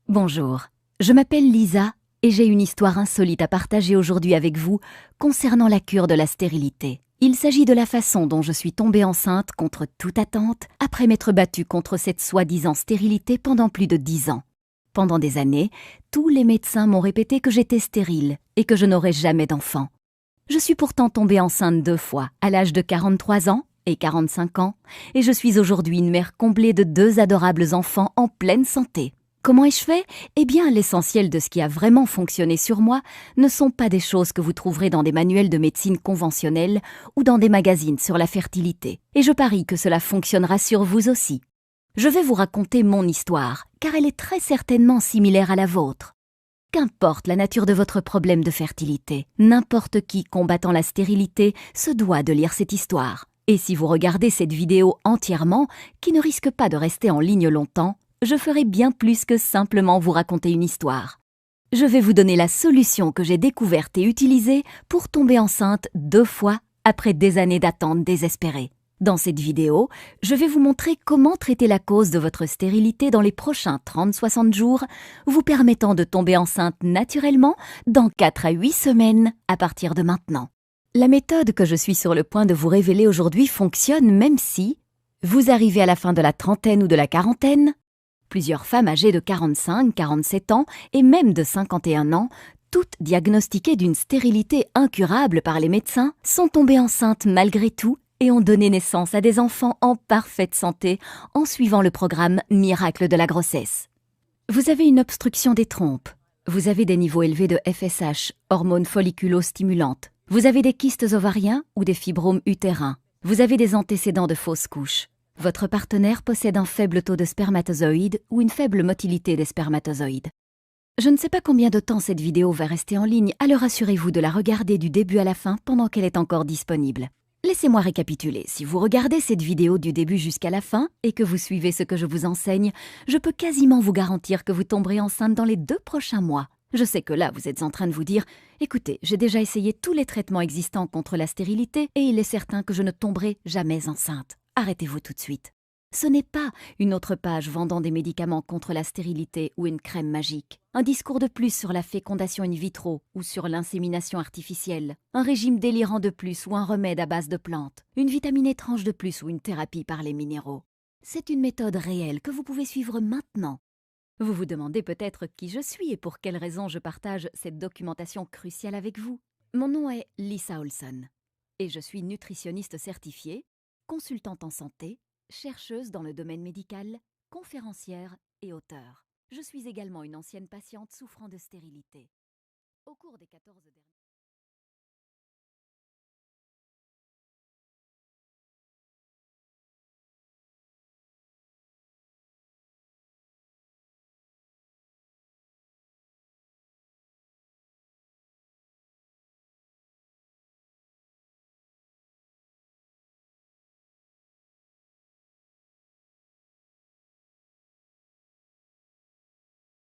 Bonjour, je m'appelle Lisa et j'ai une histoire insolite à partager aujourd'hui avec vous concernant la cure de la stérilité. Il s'agit de la façon dont je suis tombée enceinte contre toute attente après m'être battue contre cette soi-disant stérilité pendant plus de 10 ans. Pendant des années, tous les médecins m'ont répété que j'étais stérile et que je n'aurais jamais d'enfant. Je suis pourtant tombée enceinte 2 fois, à l'âge de 43 ans et 45 ans, et je suis aujourd'hui une mère comblée de 2 adorables enfants en pleine santé. Comment ai-je fait? Eh bien, l'essentiel de ce qui a vraiment fonctionné sur moi ne sont pas des choses que vous trouverez dans des manuels de médecine conventionnels ou dans des magazines sur la fertilité. Et je parie que cela fonctionnera sur vous aussi. Je vais vous raconter mon histoire, car elle est très certainement similaire à la vôtre. Qu'importe la nature de votre problème de fertilité, n'importe qui combattant la stérilité se doit de lire cette histoire. Et si vous regardez cette vidéo entièrement, qui ne risque pas de rester en ligne longtemps, je ferai bien plus que simplement vous raconter une histoire. Je vais vous donner la solution que j'ai découverte et utilisée pour tomber enceinte 2 fois après des années d'attente désespérée. Dans cette vidéo, je vais vous montrer comment traiter la cause de votre stérilité dans les prochains 30-60 jours, vous permettant de tomber enceinte naturellement dans 4 à 8 semaines à partir de maintenant. La méthode que je suis sur le point de vous révéler aujourd'hui fonctionne même si vous arrivez à la fin de la trentaine ou de la quarantaine. Plusieurs femmes âgées de 45, 47 ans et même de 51 ans, toutes diagnostiquées d'une stérilité incurable par les médecins, sont tombées enceintes malgré tout et ont donné naissance à des enfants en parfaite santé en suivant le programme Miracle de la grossesse. Vous avez une obstruction des trompes, vous avez des niveaux élevés de FSH, hormones folliculo-stimulantes, vous avez des kystes ovariens ou des fibromes utérins, vous avez des antécédents de fausses couches. Votre partenaire possède un faible taux de spermatozoïdes ou une faible motilité des spermatozoïdes. Je ne sais pas combien de temps cette vidéo va rester en ligne, alors assurez-vous de la regarder du début à la fin pendant qu'elle est encore disponible. Laissez-moi récapituler. Si vous regardez cette vidéo du début jusqu'à la fin et que vous suivez ce que je vous enseigne, je peux quasiment vous garantir que vous tomberez enceinte dans les 2 prochains mois. Je sais que là, vous êtes en train de vous dire « Écoutez, j'ai déjà essayé tous les traitements existants contre la stérilité et il est certain que je ne tomberai jamais enceinte. » Arrêtez-vous tout de suite. Ce n'est pas une autre page vendant des médicaments contre la stérilité ou une crème magique. Un discours de plus sur la fécondation in vitro ou sur l'insémination artificielle. Un régime délirant de plus ou un remède à base de plantes. Une vitamine étrange de plus ou une thérapie par les minéraux. C'est une méthode réelle que vous pouvez suivre maintenant. Vous vous demandez peut-être qui je suis et pour quelles raisons je partage cette documentation cruciale avec vous. Mon nom est Lisa Olson et je suis nutritionniste certifiée, consultante en santé, chercheuse dans le domaine médical, conférencière et auteure. Je suis également une ancienne patiente souffrant de stérilité. Au cours des 14 derniers